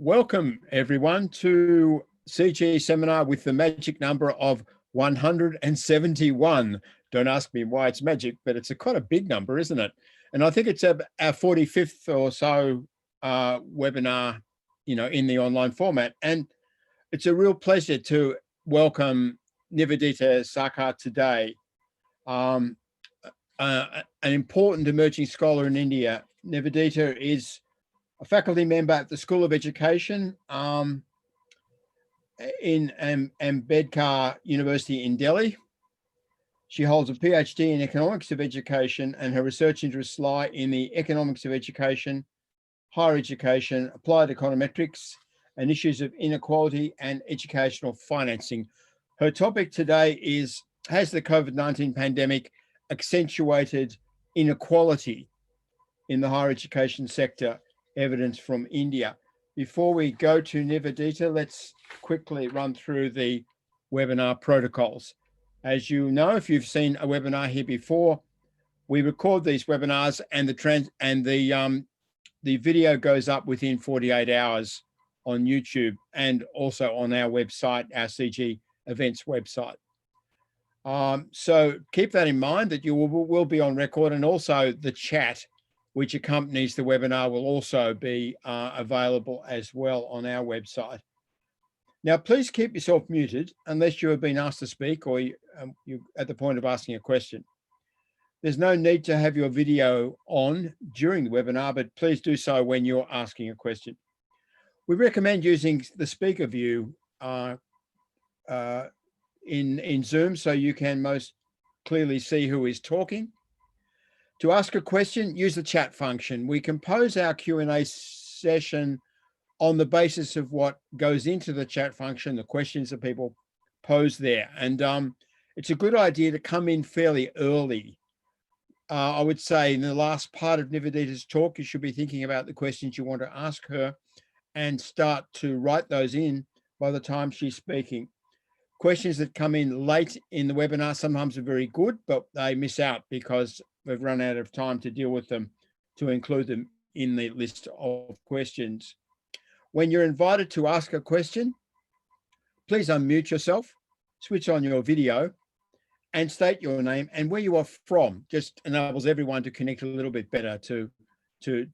Welcome everyone to CGHE seminar with the magic number of 171. Don't ask me why it's magic, but it's quite a big number, isn't it? And I think it's our 45th or so webinar, in the online format. And it's a real pleasure to welcome Nivedita Sarkar today, an important emerging scholar in India. Nivedita is a faculty member at the School of Education in Ambedkar University in Delhi. She holds a PhD in economics of education, and her research interests lie in the economics of education, higher education, applied econometrics, and issues of inequality and educational financing. Her topic today is, has the COVID-19 pandemic accentuated inequality in the higher education sector? Evidence from India. Before we go to Nivedita, let's quickly run through the webinar protocols. As you know, if you've seen a webinar here before, we record these webinars and the video goes up within 48 hours on YouTube and also on our website, our CG events website. So keep that in mind, that you will be on record, and also the chat which accompanies the webinar will also be available as well on our website. Now, please keep yourself muted unless you have been asked to speak or you're at the point of asking a question. There's no need to have your video on during the webinar, but please do so when you're asking a question. We recommend using the speaker view in Zoom so you can most clearly see who is talking. To ask a question, use the chat function. We compose our Q&A session on the basis of what goes into the chat function, the questions that people pose there. And it's a good idea to come in fairly early. I would say in the last part of Nivedita's talk, you should be thinking about the questions you want to ask her and start to write those in by the time she's speaking. Questions that come in late in the webinar sometimes are very good, but they miss out because we've run out of time to deal with them, to include them in the list of questions. When you're invited to ask a question, please unmute yourself, switch on your video, and state your name and where you are from. Just enables everyone to connect a little bit better to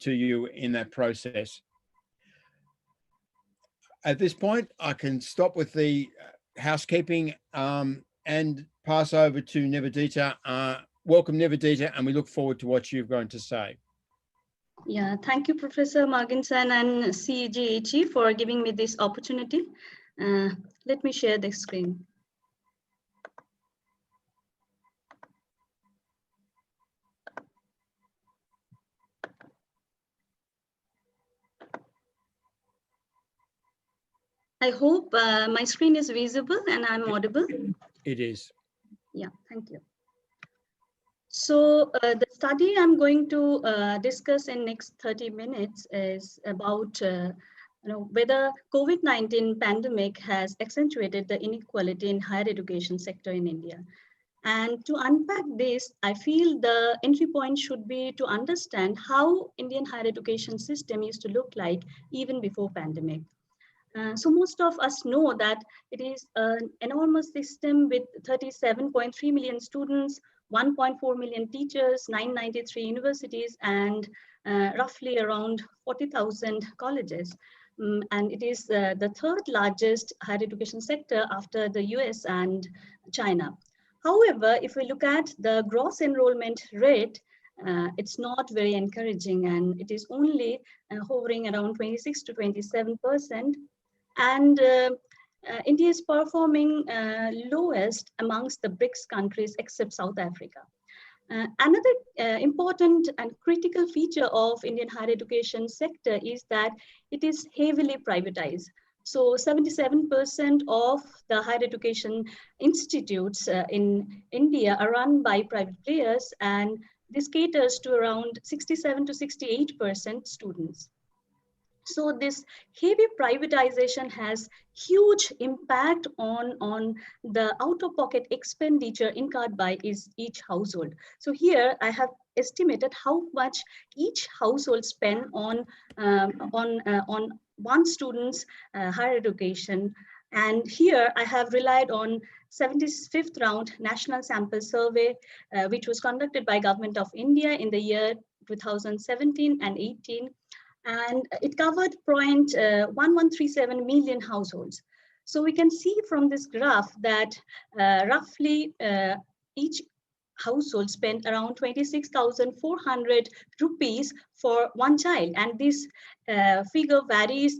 you in that process. At this point, I can stop with the housekeeping and pass over to Nivedita. Welcome, Nivedita, and we look forward to what you're going to say. Yeah, thank you, Professor Morgensen and CGHE for giving me this opportunity. Let me share the screen. I hope my screen is visible and I'm audible. It is. Yeah, thank you. So the study I'm going to discuss in next 30 minutes is about whether COVID-19 pandemic has accentuated the inequality in higher education sector in India. And to unpack this, I feel the entry point should be to understand how Indian higher education system used to look like even before pandemic. So most of us know that it is an enormous system with 37.3 million students, 1.4 million teachers, 993 universities, and roughly around 40,000 colleges. And it is the third largest higher education sector after the US and China. However, if we look at the gross enrollment rate, it's not very encouraging, and it is only hovering around 26 to 27%. And India is performing lowest amongst the BRICS countries except South Africa. Another important and critical feature of Indian higher education sector is that it is heavily privatized. So 77% of the higher education institutes in India are run by private players, and this caters to around 67 to 68% students. So this heavy privatization has huge impact on the out-of-pocket expenditure incurred by each household. So here I have estimated how much each household spend on one student's higher education. And here I have relied on 75th round national sample survey, which was conducted by Government of India in the year 2017 and 18. And it covered 0.1137 million households. So we can see from this graph that roughly each household spent around 26,400 rupees for one child. And this figure varies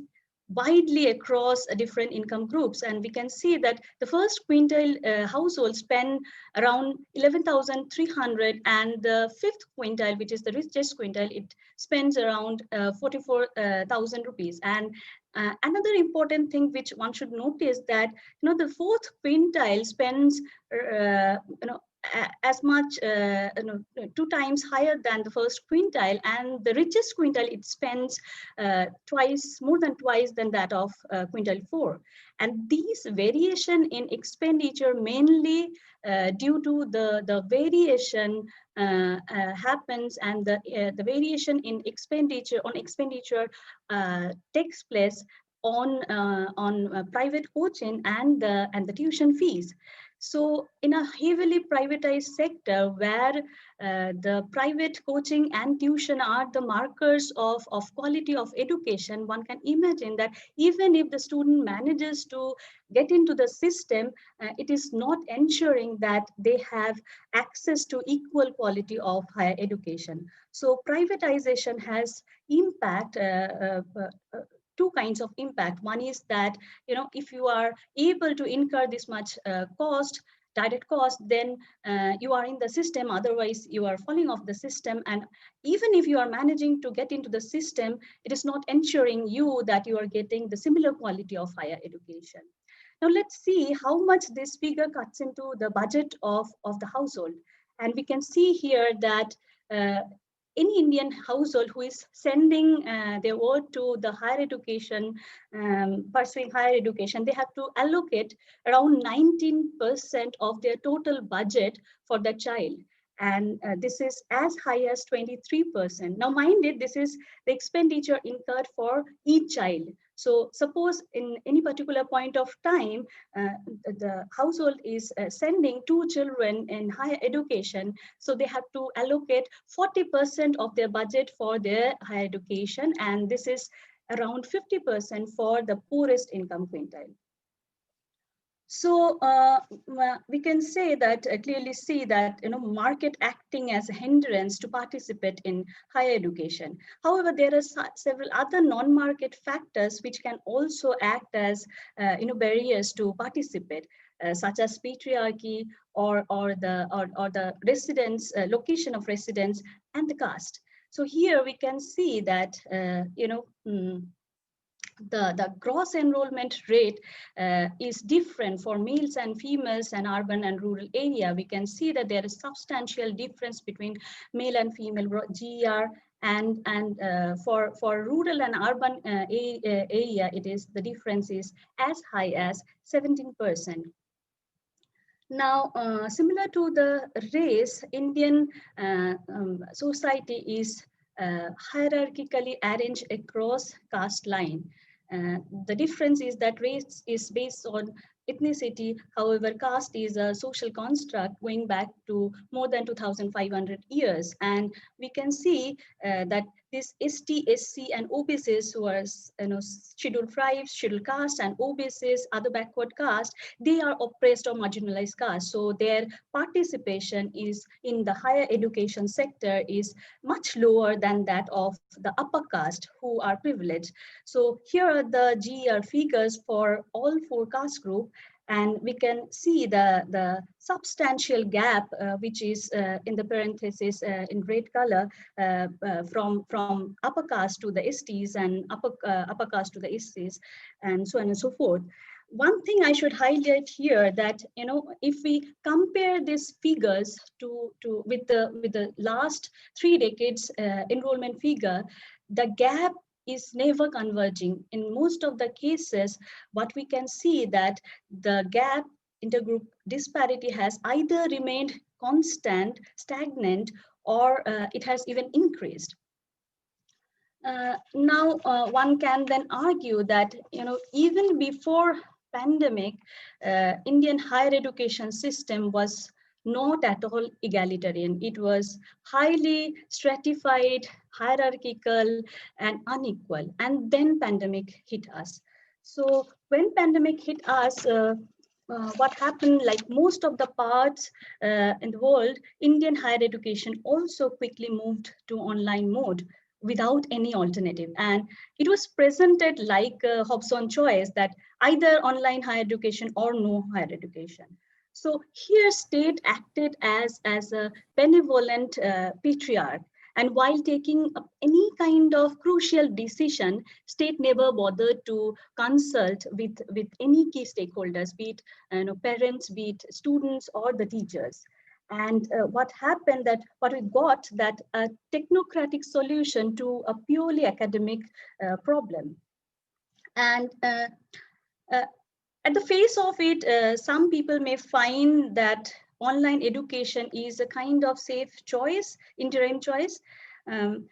widely across different income groups. And we can see that the first quintile household spend around 11,300, and the fifth quintile, which is the richest quintile, it spends around 44,000 rupees. And another important thing which one should notice that, the fourth quintile spends, as much, 2 times higher than the first quintile, and the richest quintile, it spends more than twice than that of quintile 4. And these variation in expenditure mainly due to the variation happens, and the variation in expenditure takes place on private coaching and the tuition fees. So in a heavily privatized sector where the private coaching and tuition are the markers of quality of education, one can imagine that even if the student manages to get into the system, it is not ensuring that they have access to equal quality of higher education. So privatization has impact, two kinds of impact. One is that, if you are able to incur this much direct cost, then you are in the system. Otherwise, you are falling off the system. And even if you are managing to get into the system, it is not ensuring you that you are getting the similar quality of higher education. Now, let's see how much this figure cuts into the budget of the household. And we can see here that any Indian household who is sending their ward to the higher education, pursuing higher education, they have to allocate around 19% of their total budget for the child. And this is as high as 23%. Now, mind it, this is the expenditure incurred for each child. So suppose in any particular point of time, the household is sending 2 children in higher education. So they have to allocate 40% of their budget for their higher education. And this is around 50% for the poorest income quintile. So we can say that, clearly see that, market acting as a hindrance to participate in higher education. However, there are several other non-market factors which can also act as, barriers to participate, such as patriarchy or the residence, location of residence, and the caste. So here we can see that, the gross enrollment rate is different for males and females and urban and rural area. We can see that there is substantial difference between male and female GER, and for rural and urban area, the difference is as high as 17%. Now, similar to the race, Indian society is hierarchically arranged across caste line. The difference is that race is based on ethnicity. However, caste is a social construct going back to more than 2,500 years. And we can see that this ST, SC, and OBCs, who are scheduled tribes, scheduled caste, and OBCs, other backward caste, they are oppressed or marginalized caste. So their participation is in the higher education sector is much lower than that of the upper caste, who are privileged. So here are the GER figures for all 4 caste group. And we can see the substantial gap, which is in the parenthesis in red color, from upper caste to the STs and upper caste to the SCs, and so on and so forth. One thing I should highlight here that, if we compare these figures with the last 3 decades enrollment figure, the gap is never converging. In most of the cases, what we can see that the gap, intergroup disparity, has either remained constant, stagnant, or it has even increased. Now one can then argue that, even before pandemic, Indian higher education system was not at all egalitarian. It was highly stratified, hierarchical, and unequal. And then pandemic hit us. So when pandemic hit us, what happened, like most of the parts in the world, Indian higher education also quickly moved to online mode without any alternative. And it was presented like a Hobson choice, that either online higher education or no higher education. So here state acted as a benevolent patriarch. And while taking up any kind of crucial decision, state never bothered to consult with any key stakeholders, be it parents, be it students or the teachers. And what happened, that what we got, that a technocratic solution to a purely academic problem. And at the face of it, some people may find that online education is a kind of safe choice, interim choice.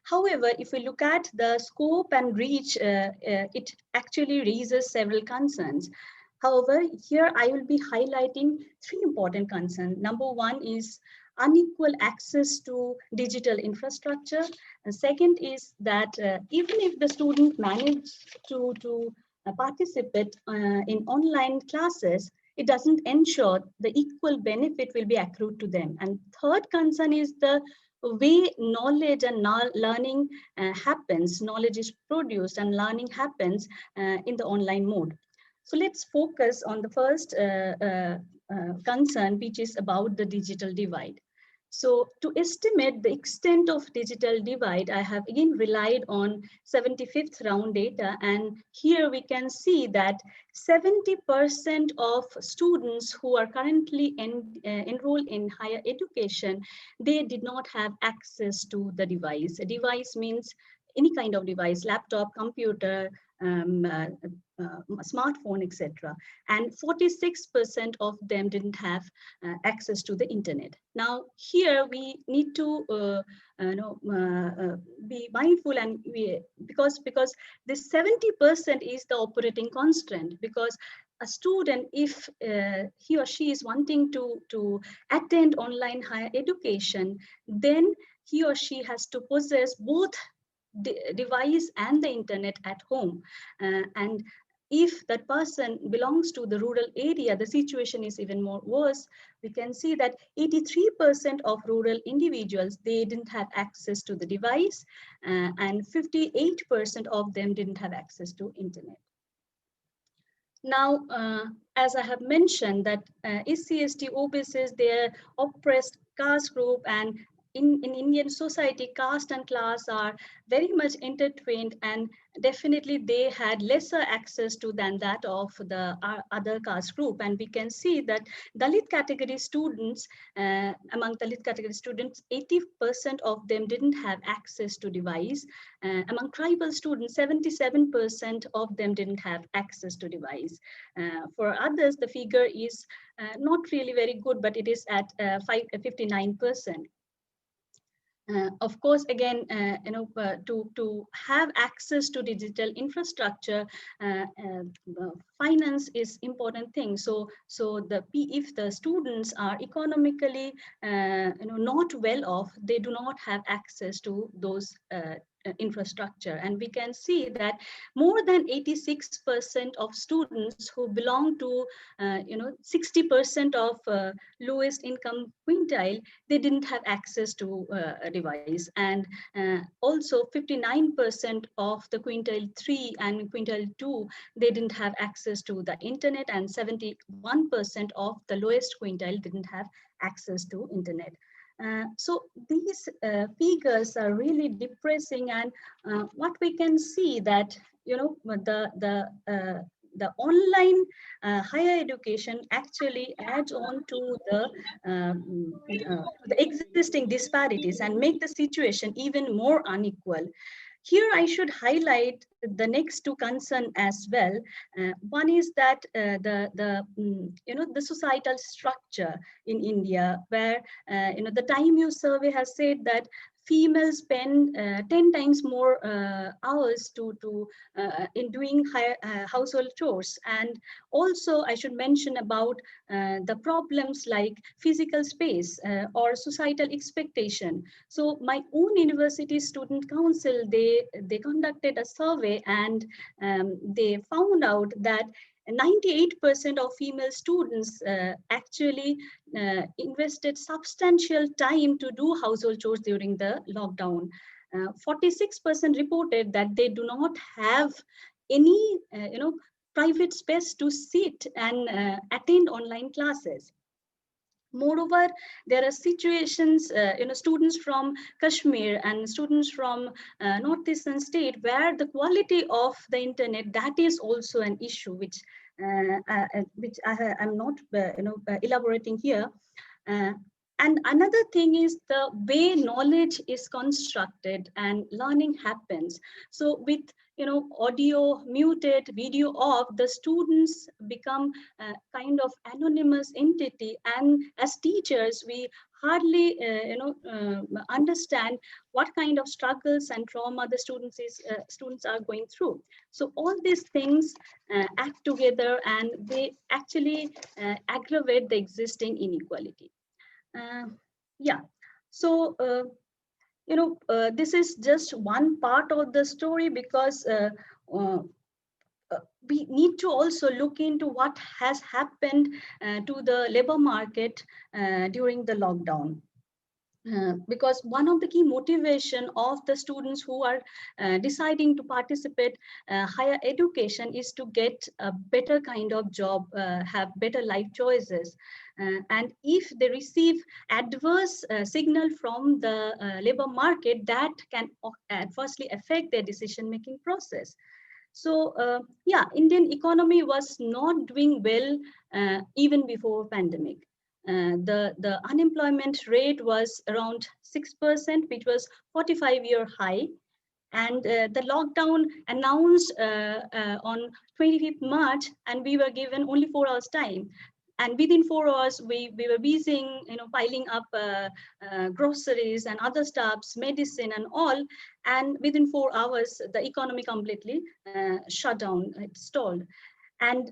However, if we look at the scope and reach, it actually raises several concerns. However, here I will be highlighting three important concerns. Number one is unequal access to digital infrastructure. And second is that even if the student managed to participate in online classes, it doesn't ensure the equal benefit will be accrued to them. And third concern is the way knowledge and learning happens, knowledge is produced and learning happens in the online mode. So let's focus on the first concern, which is about the digital divide. So to estimate the extent of digital divide, I have again relied on 75th round data. And here we can see that 70% of students who are currently enrolled in higher education, they did not have access to the device. A device means any kind of device, laptop, computer, smartphone, etc. And 46% of them didn't have access to the internet. Now, here we need to be mindful, and because this 70% is the operating constant, because a student, if he or she is wanting to attend online higher education, then he or she has to possess both device and the internet at home. And if that person belongs to the rural area, the situation is even more worse. We can see that 83% of rural individuals, they didn't have access to the device, and 58% of them didn't have access to internet. Now, as I have mentioned, that SC/ST, OBCs, they're oppressed caste group, and in Indian society, caste and class are very much intertwined, and definitely they had lesser access to than that of the other caste group. And we can see that Dalit category students, among Dalit category students, 80% of them didn't have access to device. Among tribal students, 77% of them didn't have access to device. For others, the figure is not really very good, but it is at 59%. Of course, again, to have access to digital infrastructure, finance is important thing. So if the students are economically not well off, they do not have access to those infrastructure. And we can see that more than 86% of students who belong to 60% of lowest income quintile, they didn't have access to a device. And also 59% of the quintile 3 and quintile 2, they didn't have access to the internet, and 71% of the lowest quintile didn't have access to internet. So these figures are really depressing, and what we can see that the online higher education actually adds on to the existing disparities and make the situation even more unequal. Here, I should highlight the next two concerns as well. One is that the societal structure in India, where the Time Use survey has said that females spend 10 times more hours in doing household chores. And also I should mention about the problems like physical space or societal expectation. So my own university student council, they conducted a survey, and they found out that 98% of female students actually invested substantial time to do household chores during the lockdown. 46% reported that they do not have any, private space to sit and attend online classes. Moreover, there are situations, students from Kashmir and students from northeastern state where the quality of the internet, that is also an issue which I'm not, elaborating here. And another thing is the way knowledge is constructed and learning happens. So with audio muted, video off, the students become kind of anonymous entity, and as teachers we hardly understand what kind of struggles and trauma the students are going through. So all these things act together, and they actually aggravate the existing inequality. Yeah, so this is just one part of the story, because uh, we need to also look into what has happened to the labor market during the lockdown. Because one of the key motivation of the students who are deciding to participate higher education is to get a better kind of job, have better life choices. And if they receive adverse signal from the labor market, that can adversely affect their decision-making process. So yeah, Indian economy was not doing well even before pandemic. The unemployment rate was around 6%, which was 45-year high. And the lockdown announced on 25th March, and we were given only 4 hours time. And within 4 hours, we were busy, piling up groceries and other stuffs, medicine and all. And within 4 hours, the economy completely shut down, it stalled. And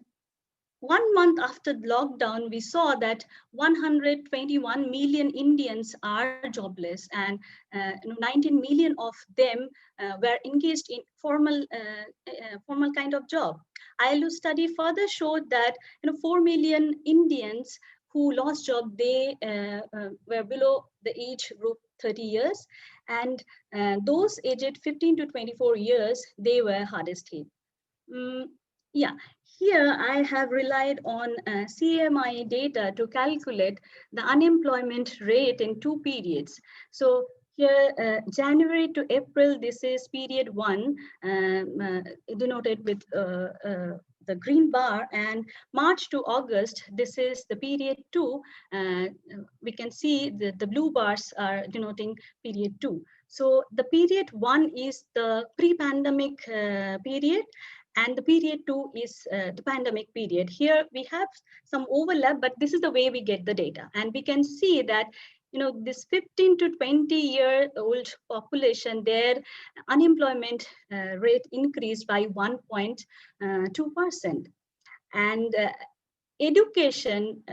1 month after lockdown, we saw that 121 million Indians are jobless, and 19 million of them were engaged in formal kind of job. ILO study further showed that 4 million Indians who lost job, they were below the age group 30 years, and those aged 15 to 24 years, they were hardest hit. Yeah, here I have relied on CMI data to calculate the unemployment rate in 2 periods. So here, January to April, this is period 1, denoted with the green bar, and March to August, this is the period 2. We can see the blue bars are denoting period 2. So the period 1 is the pre-pandemic period, and the period 2 is the pandemic period. Here we have some overlap, but this is the way we get the data. And we can see that, this 15 to 20-year-old population, their unemployment rate increased by 1.2%. And education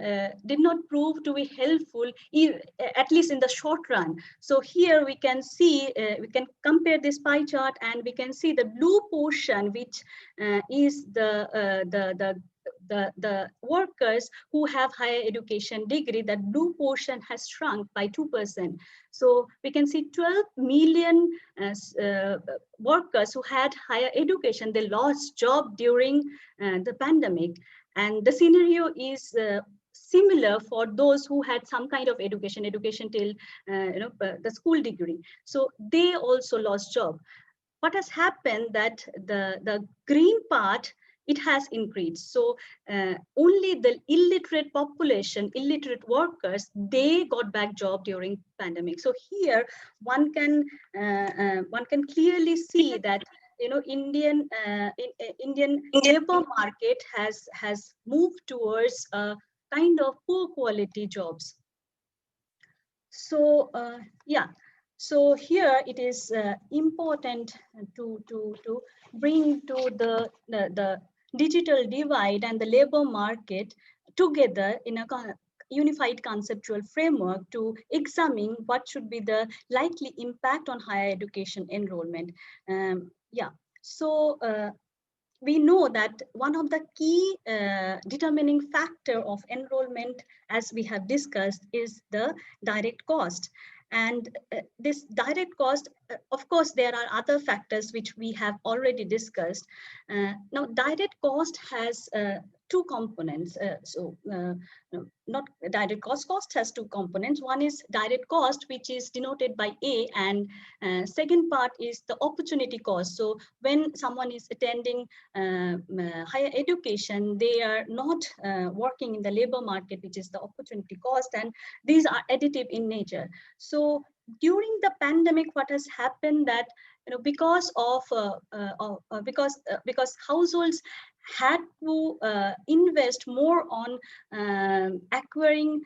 did not prove to be helpful, at least in the short run. So here we can see, we can compare this pie chart, and we can see the blue portion, which is the workers who have higher education degree. That blue portion has shrunk by 2%. So we can see 12 million workers who had higher education, they lost job during the pandemic. And the scenario is similar for those who had some kind of education till the school degree. So they also lost job. What has happened that the green part, it has increased. So only the illiterate population, illiterate workers, they got back job during pandemic. So here one can clearly see that Indian labor market has moved towards a kind of poor quality jobs. So yeah, So here it is important to bring to the digital divide and the labor market together in a unified conceptual framework to examine what should be the likely impact on higher education enrollment. Yeah, so we know that one of the key determining factor of enrollment, as we have discussed, is the direct cost. And this direct cost, of course, there are other factors which we have already discussed. Now, direct cost has two components. No, not direct cost. Cost has two components. One is direct cost, which is denoted by A, and second part is the opportunity cost. So when someone is attending higher education, they are not working in the labor market, which is the opportunity cost, and these are additive in nature. So during the pandemic, what has happened that because households had to invest more on acquiring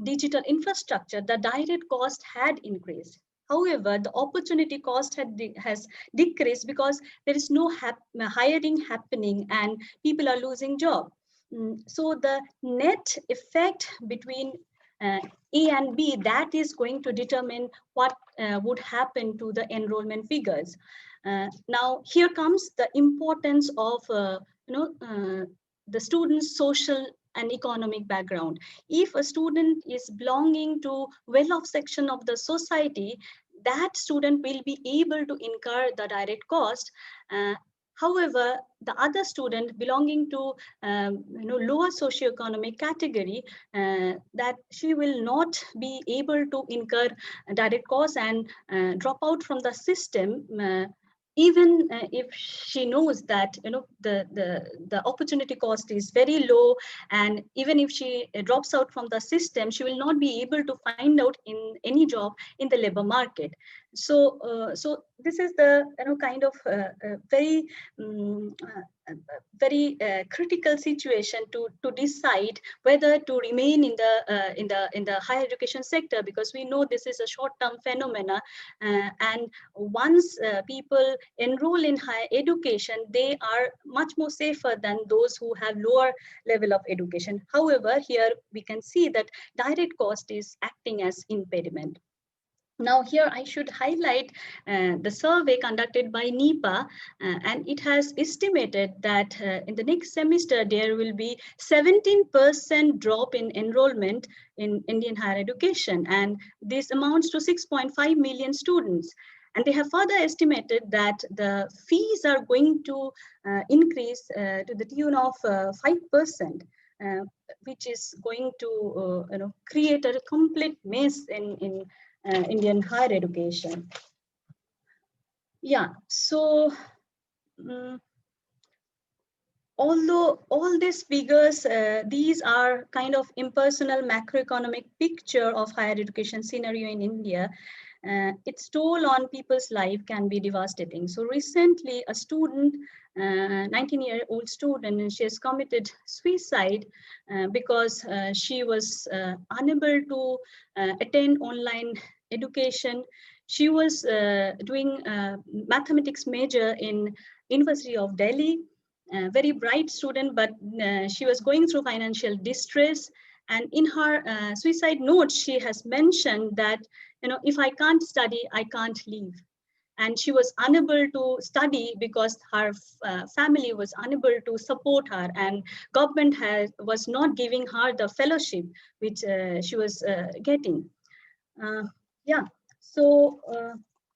digital infrastructure, the direct cost had increased. However, the opportunity cost has decreased because there is no hiring happening and people are losing job. So the net effect between A and B, that is going to determine what would happen to the enrollment figures. Now, here comes the importance of the student's social and economic background. If a student is belonging to well-off section of the society, that student will be able to incur the direct cost. However, the other student belonging to lower socioeconomic category, that she will not be able to incur direct costs and drop out from the system, even if she knows that the opportunity cost is very low, and even if she drops out from the system, she will not be able to find out in any job in the labor market. So so this is the kind of very critical situation to decide whether to remain in the higher education sector, because we know this is a short-term phenomena, and once people enroll in higher education, they are much more safer than those who have lower level of education. However, here we can see that direct cost is acting as impediment. Now here I should highlight the survey conducted by NEPA, and it has estimated that in the next semester there will be 17% drop in enrollment in Indian higher education, and this amounts to 6.5 million students. And they have further estimated that the fees are going to increase to the tune of 5%. Which is going to create a complete mess in Indian higher education. Yeah, so although all these figures, these are kind of impersonal macroeconomic picture of higher education scenario in India, its toll on people's life can be devastating. So recently, a student, 19-year-old student, and she has committed suicide because she was unable to attend online education. She was doing mathematics major in University of Delhi, very bright student, but she was going through financial distress. And in her suicide note, she has mentioned that, if I can't study, I can't leave. And she was unable to study because her family was unable to support her, and government was not giving her the fellowship which she was getting. Yeah, so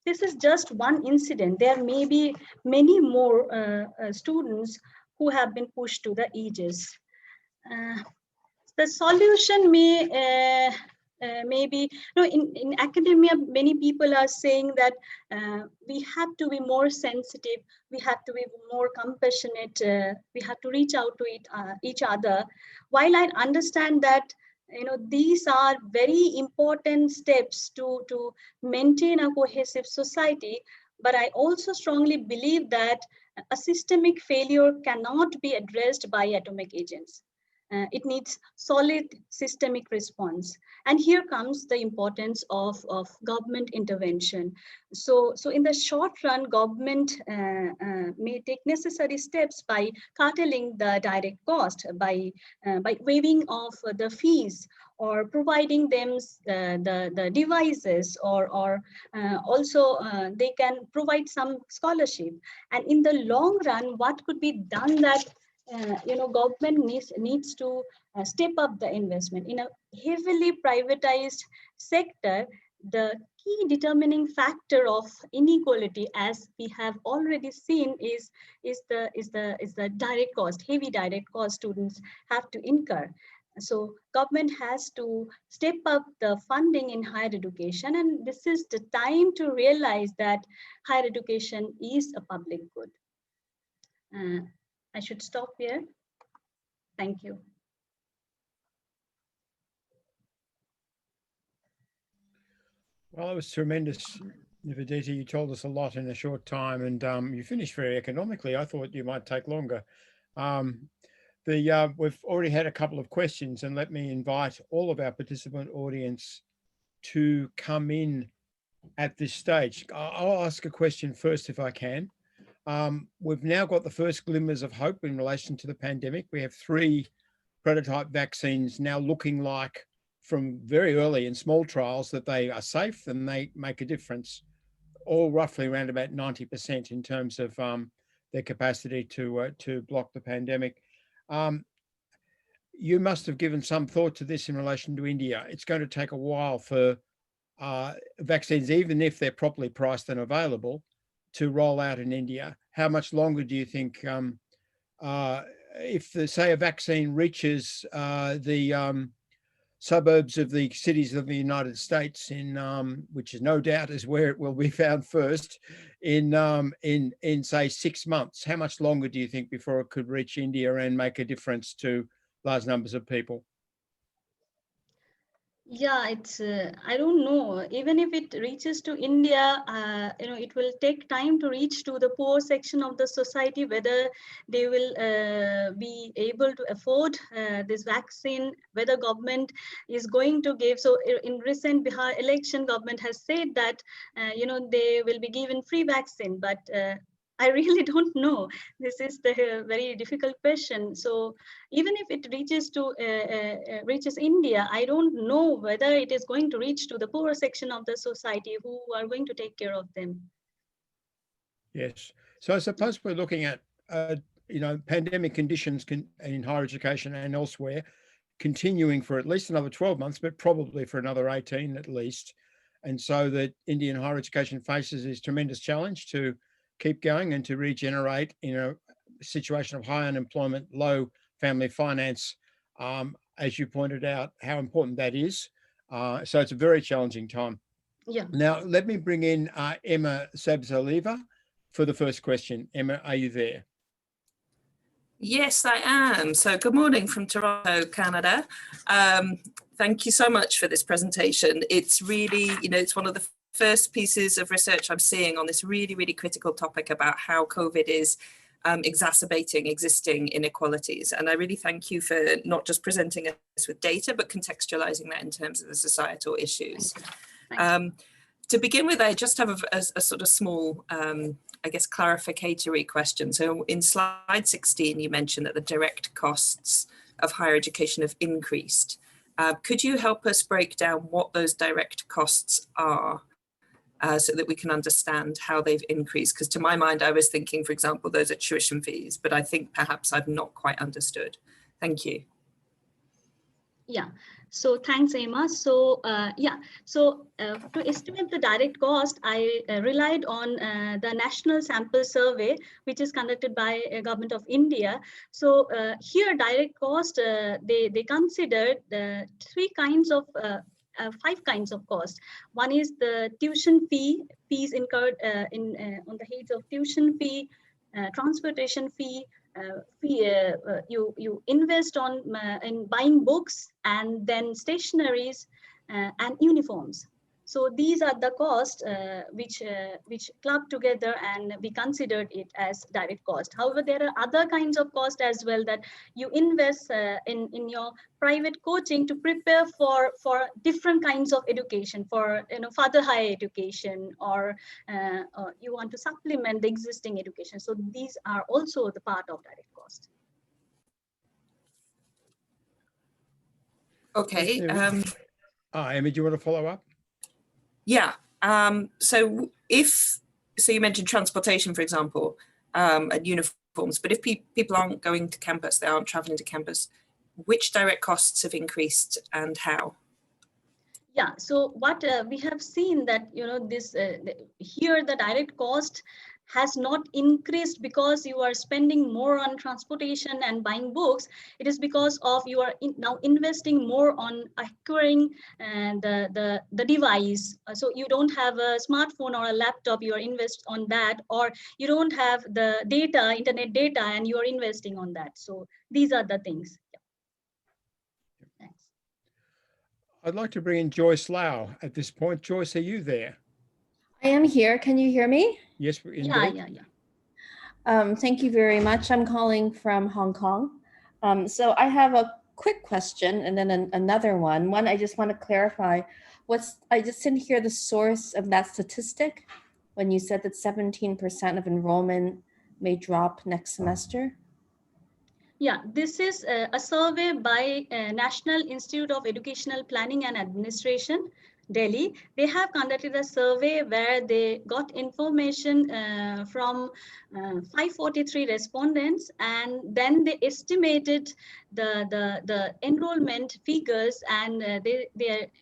this is just one incident. There may be many more students who have been pushed to the edges. The solution may be, in academia, many people are saying that we have to be more sensitive, we have to be more compassionate, we have to reach out to each other. While I understand that, these are very important steps to maintain a cohesive society, but I also strongly believe that a systemic failure cannot be addressed by atomic agents. It needs solid systemic response. And here comes the importance of government intervention. So in the short run, government may take necessary steps by curtailing the direct cost, by waiving off the fees, or providing them the devices, or also they can provide some scholarship. And in the long run, what could be done that government needs to step up the investment in a heavily privatized sector. The key determining factor of inequality, as we have already seen, is the direct cost, heavy direct cost students have to incur. So government has to step up the funding in higher education, and this is the time to realize that higher education is a public good. I should stop here. Thank you. Well, it was tremendous, Nivedita. You told us a lot in a short time, and you finished very economically. I thought you might take longer. We've already had a couple of questions, and let me invite all of our participant audience to come in at this stage. I'll ask a question first if I can. We've now got the first glimmers of hope in relation to the pandemic. We have 3 prototype vaccines now looking like, from very early in small trials, that they are safe and they make a difference, all roughly around about 90% in terms of their capacity to block the pandemic. You must have given some thought to this in relation to India. It's going to take a while for vaccines, even if they're properly priced and available, to roll out in India. How much longer do you think, if say a vaccine reaches the suburbs of the cities of the United States, which is no doubt is where it will be found first, in say 6 months, how much longer do you think before it could reach India and make a difference to large numbers of people? Yeah, it's I don't know. Even if it reaches to India, it will take time to reach to the poor section of the society, whether they will be able to afford this vaccine, whether government is going to give. So in recent Bihar election, government has said that they will be given free vaccine, but I really don't know. This is the very difficult question. So even if it reaches India, I don't know whether it is going to reach to the poorer section of the society who are going to take care of them. Yes. So I suppose we're looking at pandemic conditions in higher education and elsewhere continuing for at least another 12 months, but probably for another 18 at least. And so that Indian higher education faces this tremendous challenge to keep going and to regenerate in a situation of high unemployment, low family finance, as you pointed out, how important that is. So it's a very challenging time. Yeah. Now, let me bring in Emma Sabzalieva for the first question. Emma, are you there? Yes, I am. So good morning from Toronto, Canada. Thank you so much for this presentation. It's really, it's one of the first pieces of research I'm seeing on this really, really critical topic about how COVID is exacerbating existing inequalities. And I really thank you for not just presenting us with data, but contextualizing that in terms of the societal issues. To begin with, I just have a sort of small, I guess, clarificatory question. So in slide 16, you mentioned that the direct costs of higher education have increased. Could you help us break down what those direct costs are? So that we can understand how they've increased. Because to my mind, I was thinking, for example, those are tuition fees, but I think perhaps I've not quite understood. Thank you. Yeah, so thanks, Emma. So to estimate the direct cost, I relied on the National Sample Survey, which is conducted by Government of India. So here, direct cost, they considered the 5 kinds of costs. One is the tuition fees incurred on the heads of tuition fee, transportation fee, you invest in buying books and then stationaries and uniforms. So these are the costs which club together, and we considered it as direct cost. However, there are other kinds of cost as well that you invest in your private coaching to prepare for different kinds of education, for further higher education, or you want to supplement the existing education. So these are also the part of direct cost. Okay. Emma, do you want to follow up? Yeah. So you mentioned transportation, for example, and uniforms, but if people aren't going to campus, they aren't traveling to campus, which direct costs have increased and how? Yeah, so what we have seen that, here the direct cost has not increased because you are spending more on transportation and buying books. It is because of you are now investing more on acquiring the device. So you don't have a smartphone or a laptop, you are invest on that, or you don't have the data, internet data, and you are investing on that. So these are the things. Yeah. Thanks. I'd like to bring in Joyce Lau at this point. Joyce, are you there? I am here. Can you hear me? Yes, indeed. Yeah. Thank you very much. I'm calling from Hong Kong. So I have a quick question and then another one. One, I just want to clarify, I just didn't hear the source of that statistic when you said that 17% of enrollment may drop next semester. Yeah, this is a survey by National Institute of Educational Planning and Administration, Delhi. They have conducted a survey where they got information from 543 respondents, and then they estimated the enrollment figures, and they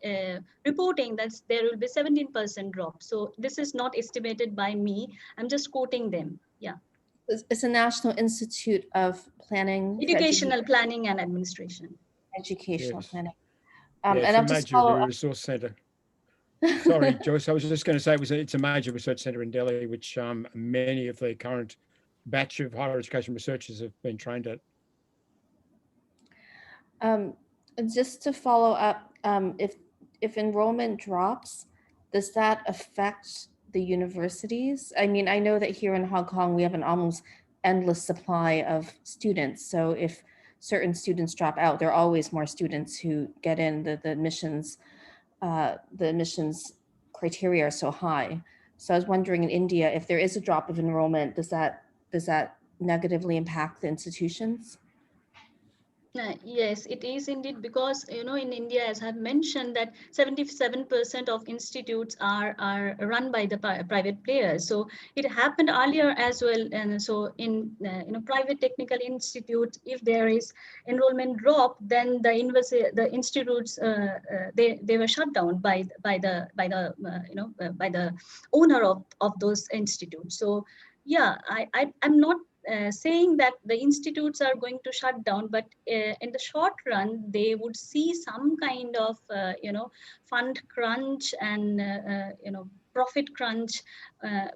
are reporting that there will be 17% drop. So this is not estimated by me. I'm just quoting them. Yeah. It's a National Institute of Planning. Educational Planning and Administration. Educational Yes. planning. Yeah, And I'll just follow the up. resource centre. Sorry, Joyce, I was just going to say it's a major research centre in Delhi, which many of the current batch of higher education researchers have been trained at. Just to follow up, if enrollment drops, does that affect the universities? I mean, I know that here in Hong Kong, we have an almost endless supply of students. So if certain students drop out, there are always more students who get in. The admissions criteria are so high. So I was wondering in India, if there is a drop of enrollment, does that negatively impact the institutions? Yes, it is indeed, because in India, as I've mentioned, that 77% of institutes are run by the private players. So it happened earlier as well, and so in private technical institutes, if there is enrollment drop, then the institutes they were shut down by the owner of those institutes. So yeah, I'm not saying that the institutes are going to shut down, but in the short run, they would see some kind of fund crunch and profit crunch,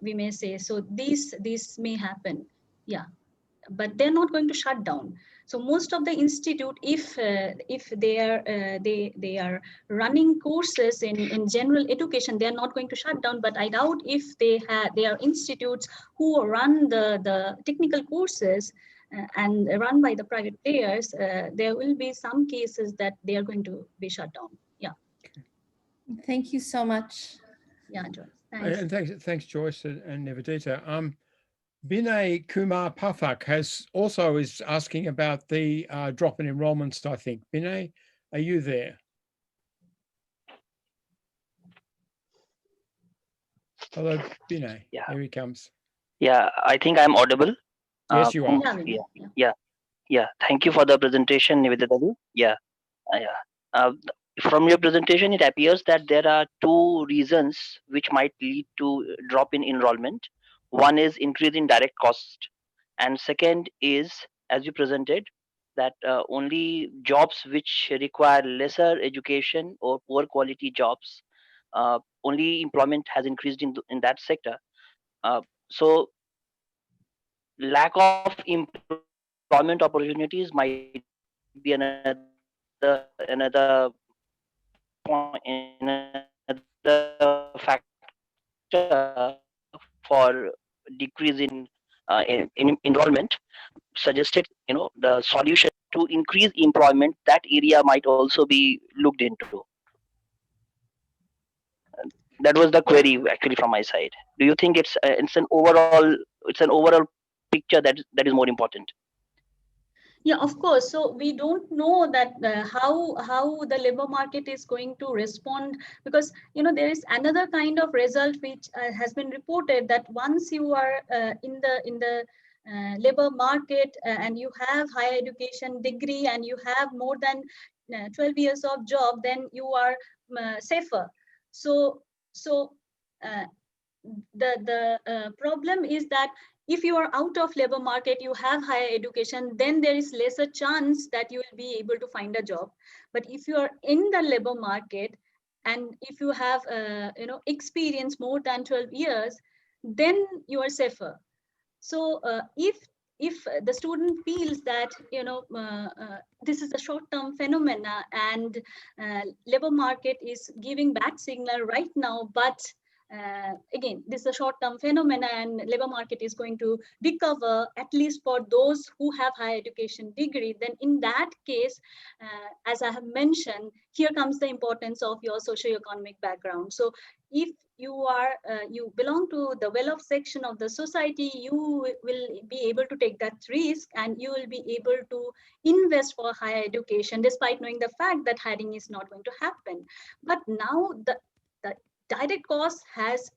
we may say. So this may happen, yeah, but they're not going to shut down. So most of the institute, if they are running courses in general education, they are not going to shut down. But I doubt if they are institutes who run the technical courses and run by the private players. There will be some cases that they are going to be shut down. Yeah. Thank you so much. Yeah, Joyce. Thanks. And thanks, Joyce and Nivedita. Binay Kumar Pathak is asking about the drop in enrollments, I think. Binay, are you there? Hello, Binay. Yeah. Here he comes. Yeah, I think I'm audible. Yes, you are. Yeah. Thank you for the presentation, Nivedita. Yeah. From your presentation, it appears that there are two reasons which might lead to drop in enrollment. One is increase in direct cost, and second is, as you presented, that only jobs which require lesser education or poor quality jobs, only employment has increased in that sector. So lack of employment opportunities might be another point, another reason the factor for decrease in enrollment, suggested the solution to increase employment. That area might also be looked into. That was the query actually from my side. Do you think it's an overall picture that is more important? Yeah, of course. So we don't know that how the labor market is going to respond, because there is another kind of result which has been reported, that once you are in the labor market and you have higher education degree and you have more than 12 years of job, then you are safer. So the problem is that if you are out of labor market, you have higher education, then there is lesser chance that you will be able to find a job. But if you are in the labor market and if you have experience more than 12 years, then you are safer. So if the student feels that this is a short-term phenomena and labor market is giving bad signal right now, but again, this is a short-term phenomena and labor market is going to recover, at least for those who have higher education degree, then in that case, as I have mentioned, here comes the importance of your socioeconomic background. So if you belong to the well-off section of the society, you will be able to take that risk and you will be able to invest for higher education, despite knowing the fact that hiring is not going to happen. But now the direct cost has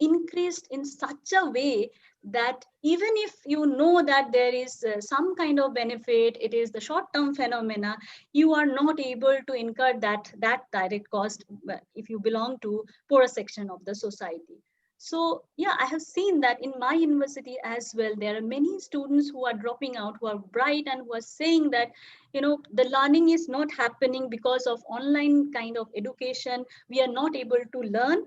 increased in such a way that even if you know that there is some kind of benefit, it is the short-term phenomena, you are not able to incur that direct cost if you belong to poorer section of the society. So yeah, I have seen that in my university as well. There are many students who are dropping out, who are bright and who are saying that the learning is not happening because of online kind of education. We are not able to learn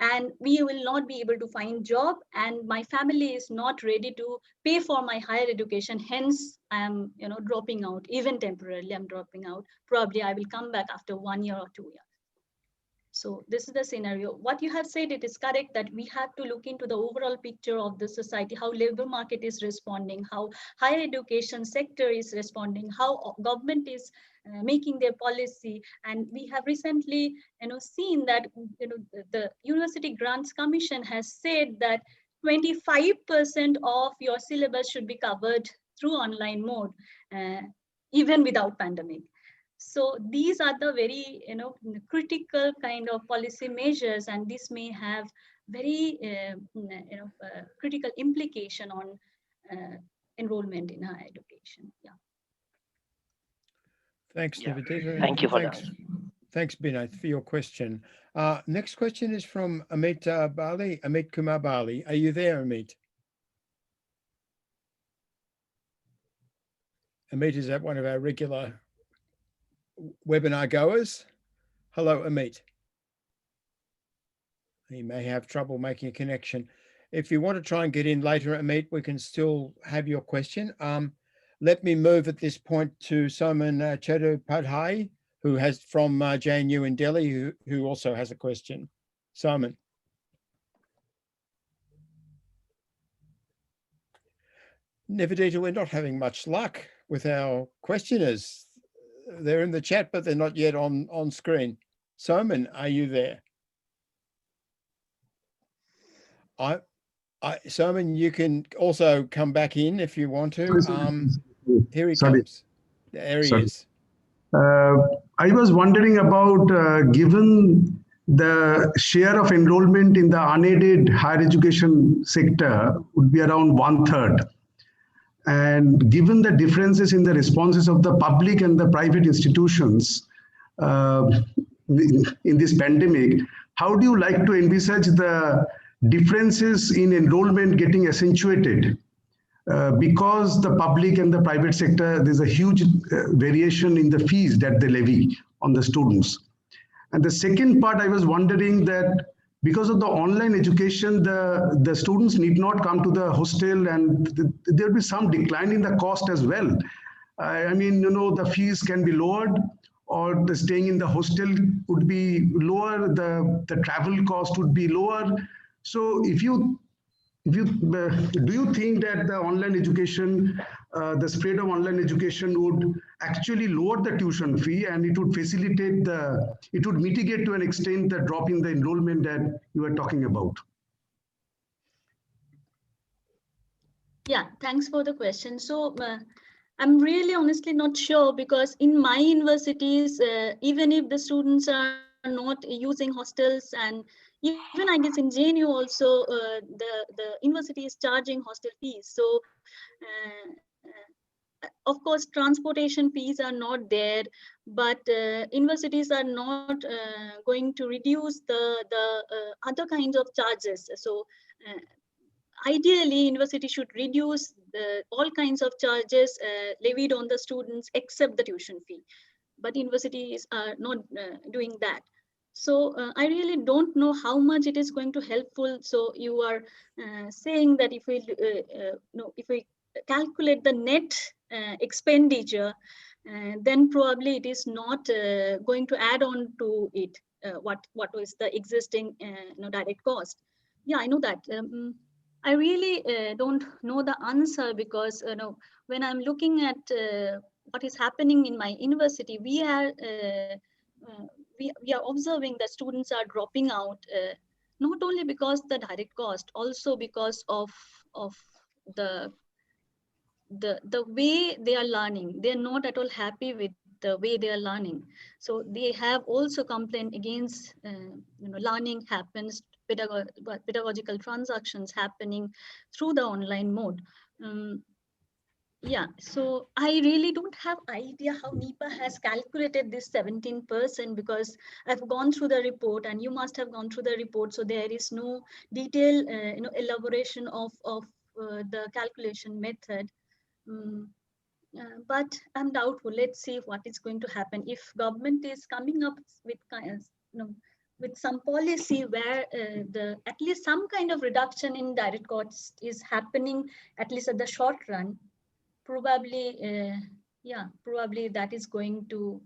and we will not be able to find job, and my family is not ready to pay for my higher education. Hence, I am dropping out. Even temporarily, I'm dropping out. Probably I will come back after 1 year or 2 years. So this is the scenario. What you have said, it is correct that we have to look into the overall picture of the society, how labor market is responding, how higher education sector is responding, how government is making their policy. And we have recently seen that the University Grants Commission has said that 25% of your syllabus should be covered through online mode, even without pandemic. So these are the very critical kind of policy measures, and this may have very critical implication on enrollment in higher education. Yeah. Thanks, Nivedita. Thank you for that. Thanks, Binay, for your question. Next question is from Amit Bali, Amit Kumar Bali. Are you there, Amit? Amit, is that one of our regular webinar goers? Hello, Amit. He may have trouble making a connection. If you want to try and get in later, Amit, we can still have your question. Let me move at this point to Simon Chattopadhyay, who has from JNU in Delhi, who also has a question. Simon. Nivedita, we're not having much luck with our questioners. They're in the chat, but they're not yet on screen. Simon, are you there? Simon, you can also come back in if you want to. Here he comes. There he is. I was wondering about, given the share of enrollment in the unaided higher education sector would be around 1/3. And given the differences in the responses of the public and the private institutions in this pandemic, how do you like to envisage the differences in enrollment getting accentuated? Because the public and the private sector, there's a huge variation in the fees that they levy on the students. And the second part, I was wondering that because of the online education, the students need not come to the hostel, and there'll be some decline in the cost as well. I mean, the fees can be lowered, or the staying in the hostel would be lower, the travel cost would be lower. So do you think that the online education, the spread of online education would actually lower the tuition fee, and it would facilitate it would mitigate to an extent the drop in the enrollment that you are talking about? Yeah, thanks for the question. So I'm really honestly not sure, because in my universities, even if the students are not using hostels, and even I guess in JNU also, the university is charging hostel fees. So of course, transportation fees are not there, but universities are not going to reduce the other kinds of charges. So ideally, university should reduce all kinds of charges levied on the students except the tuition fee. But universities are not doing that. So I really don't know how much it is going to helpful. So you are saying that if we if we calculate the net expenditure, then probably it is not going to add on to it what was the existing direct cost. Yeah, I know that. I really don't know the answer, because when I'm looking at what is happening in my university, we are observing that students are dropping out, not only because the direct cost, also because of the way they are learning. They are not at all happy with the way they are learning. So they have also complained against learning happens, pedagogical transactions happening through the online mode. Yeah, so I really don't have idea how NEPA has calculated this 17%, because I've gone through the report, and you must have gone through the report. So there is no detailed elaboration of the calculation method. But I'm doubtful. Let's see what is going to happen if government is coming up with with some policy where at least some kind of reduction in direct cost is happening, at least at the short run. Probably, probably that is going to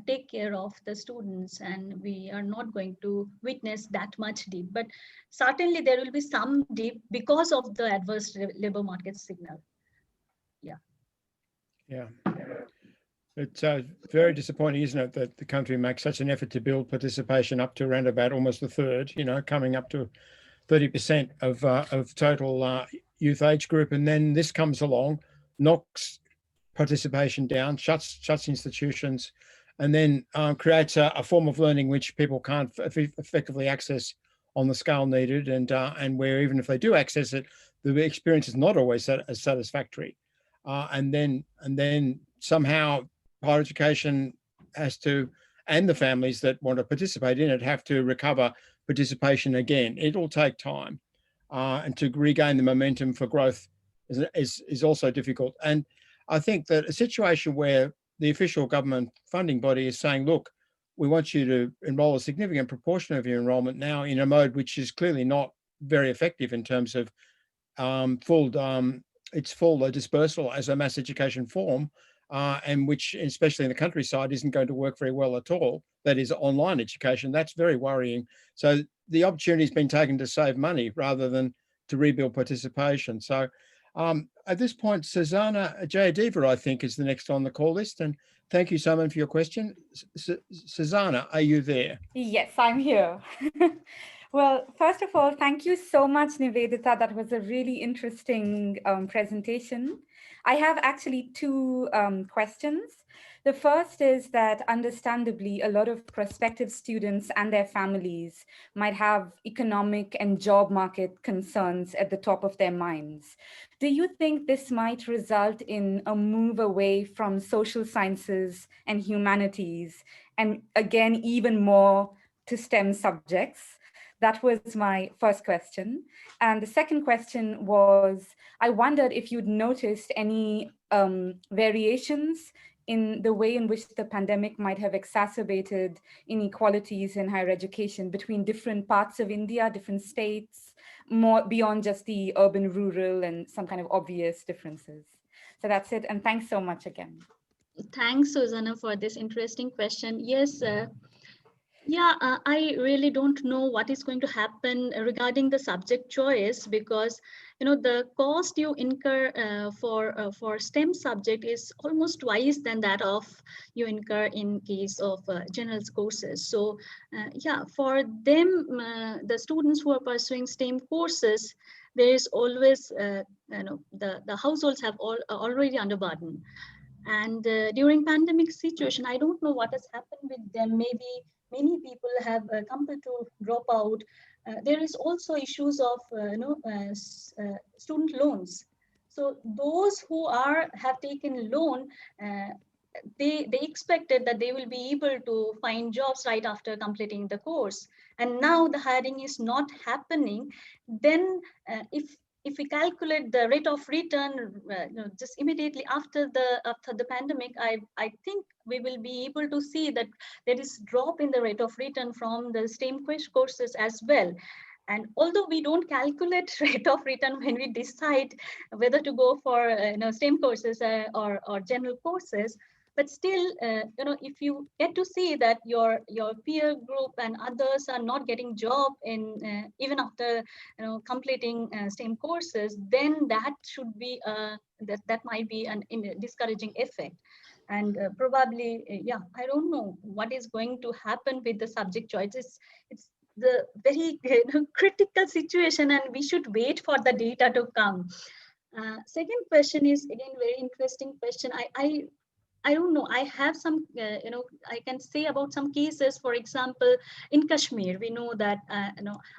take care of the students, and we are not going to witness that much dip. But certainly there will be some dip because of the adverse labor market signal. Yeah. It's very disappointing, isn't it, that the country makes such an effort to build participation up to around about almost a third, coming up to 30% of total youth age group. And then this comes along, knocks participation down, shuts institutions, and then creates a form of learning which people can't effectively access on the scale needed, and where even if they do access it, the experience is not always as satisfactory. And then somehow higher education has to, and the families that want to participate in it have to recover participation again. It'll take time, and to regain the momentum for growth is also difficult. And I think that a situation where the official government funding body is saying, look, we want you to enroll a significant proportion of your enrollment now in a mode which is clearly not very effective in terms of full dispersal as a mass education form, and which, especially in the countryside, isn't going to work very well at all. That is online education. That's very worrying. So the opportunity has been taken to save money rather than to rebuild participation. So at this point, Susanna Jayadeva, I think, is the next on the call list. And thank you, Simon, for your question. Susanna, are you there? Yes, I'm here. Well, first of all, thank you so much, Nivedita. That was a really interesting presentation. I have actually two questions. The first is that understandably, a lot of prospective students and their families might have economic and job market concerns at the top of their minds. Do you think this might result in a move away from social sciences and humanities, and again, even more to STEM subjects? That was my first question. And the second question was, I wondered if you'd noticed any variations in the way in which the pandemic might have exacerbated inequalities in higher education between different parts of India, different states, more beyond just the urban, rural, and some kind of obvious differences. So that's it. And thanks so much again. Thanks, Susanna, for this interesting question. Yes, I really don't know what is going to happen regarding the subject choice, because the cost you incur for STEM subject is almost twice than that of you incur in case of general courses. So for them, the students who are pursuing STEM courses, there is always the households have already under burden. And during pandemic situation, I don't know what has happened with them. Maybe many people have compelled to drop out. There is also issues of student loans. So those who have taken loan, they expected that they will be able to find jobs right after completing the course, and now the hiring is not happening. Then if we calculate the rate of return just immediately after the pandemic, I think we will be able to see that there is drop in the rate of return from the STEM courses as well. And although we don't calculate rate of return when we decide whether to go for STEM courses or general courses, but still, if you get to see that your peer group and others are not getting job in even after completing STEM courses, then that should be that might be an discouraging effect. And probably, I don't know what is going to happen with the subject choice. It's the very critical situation, and we should wait for the data to come. Second question is again very interesting question. I don't know. I have some, I can say about some cases. For example, in Kashmir, we know that,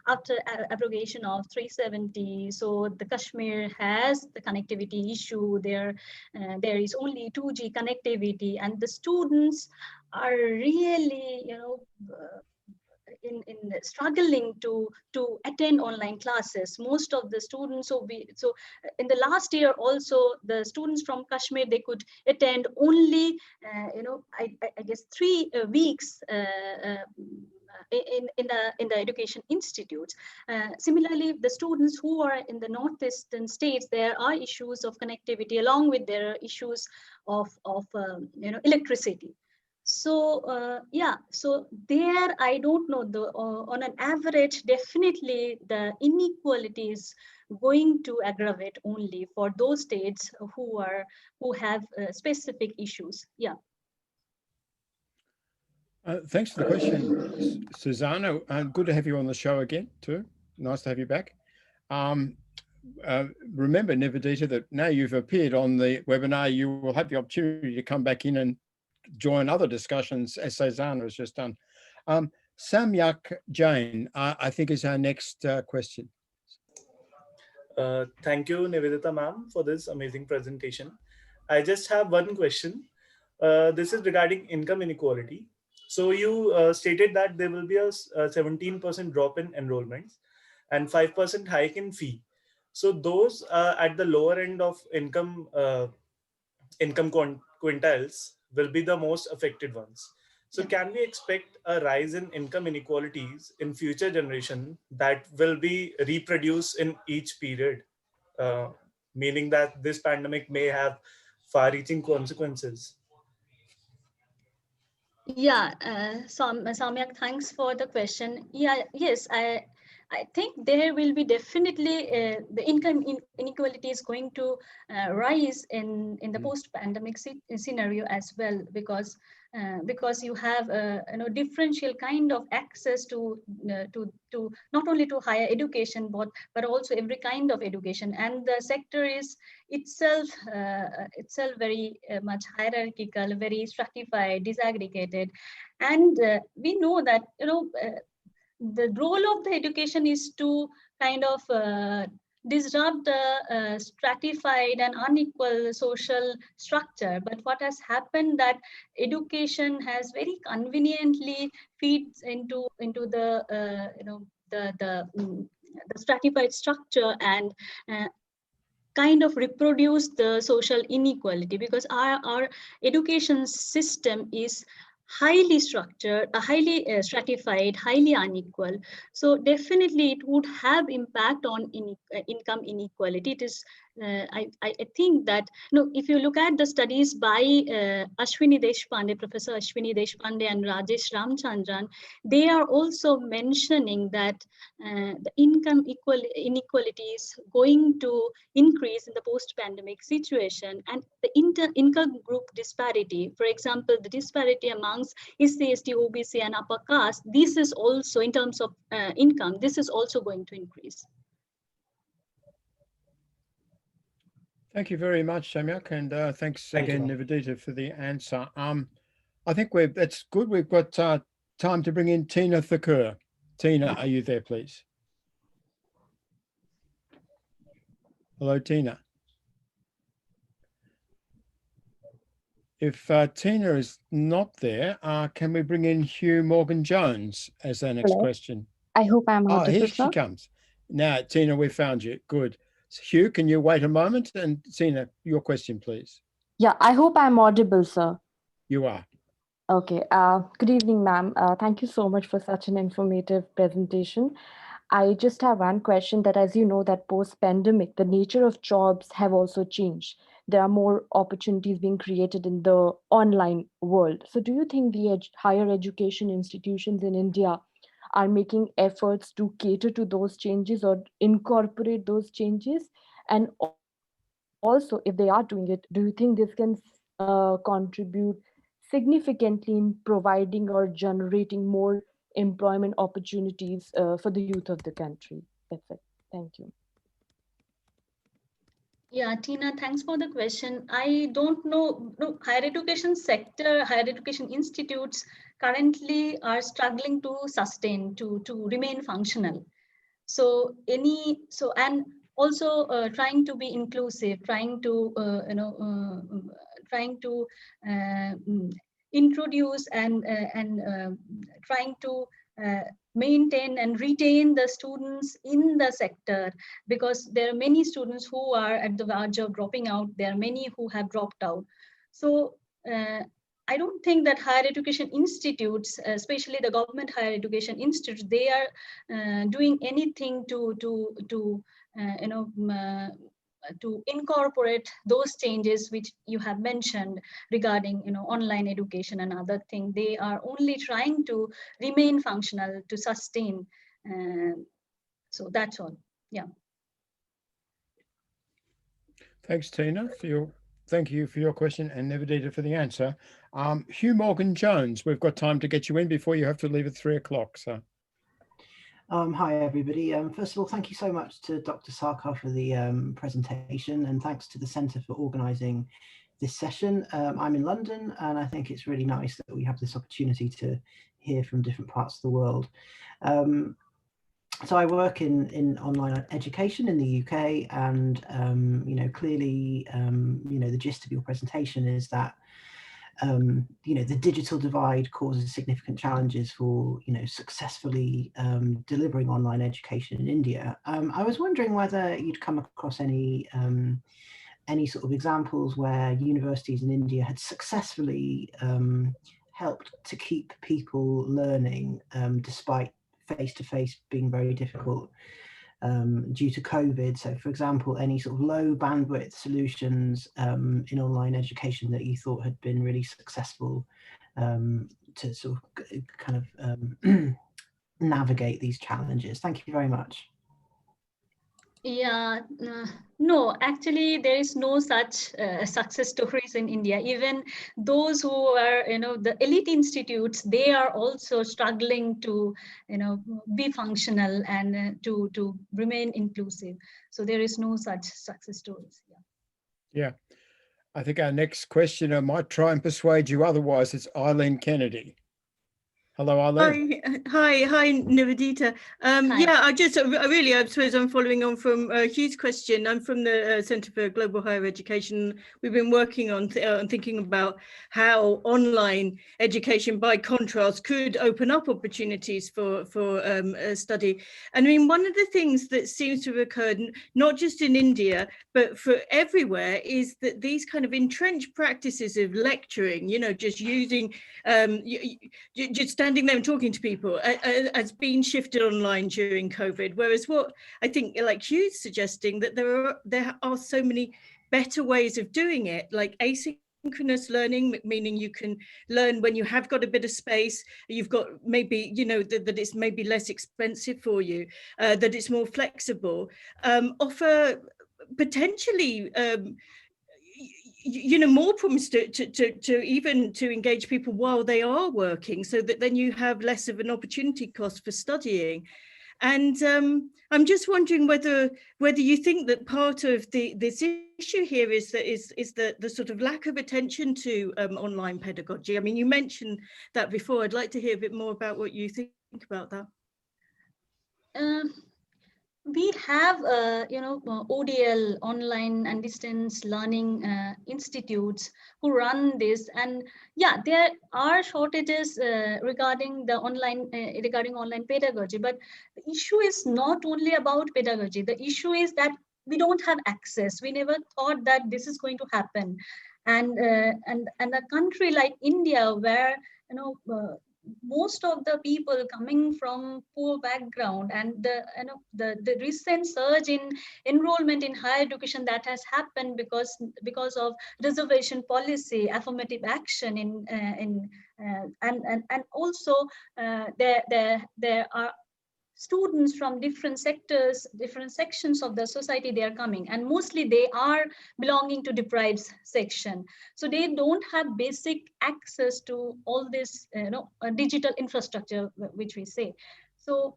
after abrogation of 370, so the Kashmir has the connectivity issue. There is only 2G connectivity, and the students are really, in struggling to attend online classes. Most of the students, so in the last year also, the students from Kashmir, they could attend only I guess 3 weeks in the education institutes. Similarly, the students who are in the northeastern states, there are issues of connectivity along with their issues of electricity. So so there, I don't know, on an average, definitely the inequality is going to aggravate only for those states who have specific issues. Thanks for the question, Susanna. Good to have you on the show again too. Nice to have you back. Remember, Nivedita, that now you've appeared on the webinar, you will have the opportunity to come back in and join other discussions as Susanna has just done. Samyak Jain, I think, is our next question. Thank you, Nivedita ma'am, for this amazing presentation. I just have one question. This is regarding income inequality. So you stated that there will be a 17% drop in enrollments and 5% hike in fee. So those at the lower end of income quintiles will be the most affected ones. So can we expect a rise in income inequalities in future generation that will be reproduced in each period? Meaning that this pandemic may have far-reaching consequences. Samyak, thanks for the question. Yes, I think there will be definitely the income inequality is going to rise in the post-pandemic scenario as well, because you have differential kind of access to not only to higher education but also every kind of education, and the sector is itself very much hierarchical, very stratified, disaggregated, and we know that the role of the education is to kind of disrupt the stratified and unequal social structure. But what has happened that education has very conveniently feeds into the the stratified structure and kind of reproduce the social inequality, because our education system is highly structured, highly stratified, highly unequal. So definitely it would have impact on income inequality. It is I think that, if you look at the studies by Ashwini Deshpande, Professor Ashwini Deshpande and Rajesh Ramchandran, they are also mentioning that the income inequality is going to increase in the post-pandemic situation, and the income group disparity, for example, the disparity amongst SC, ST, OBC and upper caste, this is also in terms of income, this is also going to increase. Thank you very much, Samyak, and thanks again, Nivedita, for the answer. I think that's good. We've got time to bring in Tina Thakur. Tina, are you there, please? Hello, Tina. If Tina is not there, can we bring in Hugh Morgan-Jones as our next question? I hope I'm audible, here sir. she comes. Now, Tina, we found you. Good. Hugh, can you wait a moment? And Tina, your question, please. Yeah, I hope I'm audible, sir. You are. Okay. Good evening, ma'am. Thank you so much for such an informative presentation. I just have one question that, as you know, that post-pandemic, the nature of jobs have also changed. There are more opportunities being created in the online world. So do you think the higher education institutions in India are making efforts to cater to those changes or incorporate those changes? And also, if they are doing it, do you think this can contribute significantly in providing or generating more employment opportunities for the youth of the country? That's it. Thank you. Yeah, Tina, thanks for the question. I don't know, higher education sector, higher education institutes currently are struggling to sustain, to remain functional. So and also trying to be inclusive, trying to introduce and trying to maintain and retain the students in the sector, because there are many students who are at the verge of dropping out. There are many who have dropped out. So I don't think that higher education institutes, especially the government higher education institutes, they are doing anything to incorporate those changes which you have mentioned regarding online education and other things. They are only trying to remain functional, to sustain. So that's all. Yeah. Thanks, Tina, thank you for your question, and Nivedita for the answer. Hugh Morgan-Jones, we've got time to get you in before you have to leave at 3 o'clock. So. Hi, everybody. First of all, thank you so much to Dr. Sarkar for the presentation, and thanks to the Centre for organising this session. I'm in London, and I think it's really nice that we have this opportunity to hear from different parts of the world. So I work in online education in the UK, and clearly, the gist of your presentation is that the digital divide causes significant challenges for successfully delivering online education in India. I was wondering whether you'd come across any sort of examples where universities in India had successfully helped to keep people learning despite face-to-face being very difficult due to COVID. So, for example, any sort of low bandwidth solutions in online education that you thought had been really successful to sort of kind of navigate these challenges. Thank you very much. Yeah, no, actually, there is no such success stories in India. Even those who are, the elite institutes, they are also struggling to, be functional and to remain inclusive. So there is no such success stories. Yeah. I think our next questioner might try and persuade you otherwise. It's Eileen Kennedy. Hello, Eileen. Hi, Nivedita. Yeah, I suppose I'm following on from Hugh's question. I'm from the Centre for Global Higher Education. We've been working on thinking about how online education, by contrast, could open up opportunities for study. And I mean, one of the things that seems to have occurred, not just in India, but for everywhere, is that these kind of entrenched practices of lecturing, just using, just standing there and talking to people has been shifted online during COVID. Whereas what I think, like Hugh's suggesting, that there are so many better ways of doing it, like asynchronous learning, meaning you can learn when you have got a bit of space, you've got maybe, you know, that it's maybe less expensive for you, that it's more flexible, offer potentially you know, more problems to even to engage people while they are working, so that then you have less of an opportunity cost for studying. And I'm just wondering whether you think that part of this issue here is the sort of lack of attention to online pedagogy. I mean, you mentioned that before. I'd like to hear a bit more about what you think about that. We have, ODL, online and distance learning institutes who run this, and yeah, there are shortages regarding the online pedagogy. But the issue is not only about pedagogy. The issue is that we don't have access. We never thought that this is going to happen, and a country like India, where most of the people coming from poor background, and the recent surge in enrollment in higher education that has happened because of reservation policy, affirmative action and also there are students from different sectors, different sections of the society, they are coming, and mostly they are belonging to deprived section. So they don't have basic access to all this, digital infrastructure, which we say. So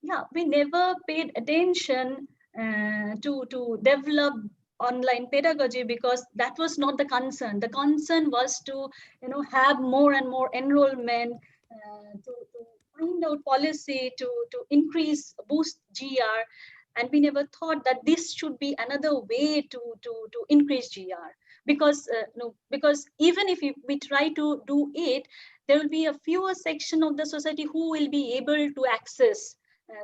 yeah, we never paid attention to develop online pedagogy, because that was not the concern. The concern was to, have more and more enrollment, to find out policy to boost GR, and we never thought that this should be another way to increase GR, because because even if we try to do it, there will be a fewer section of the society who will be able to access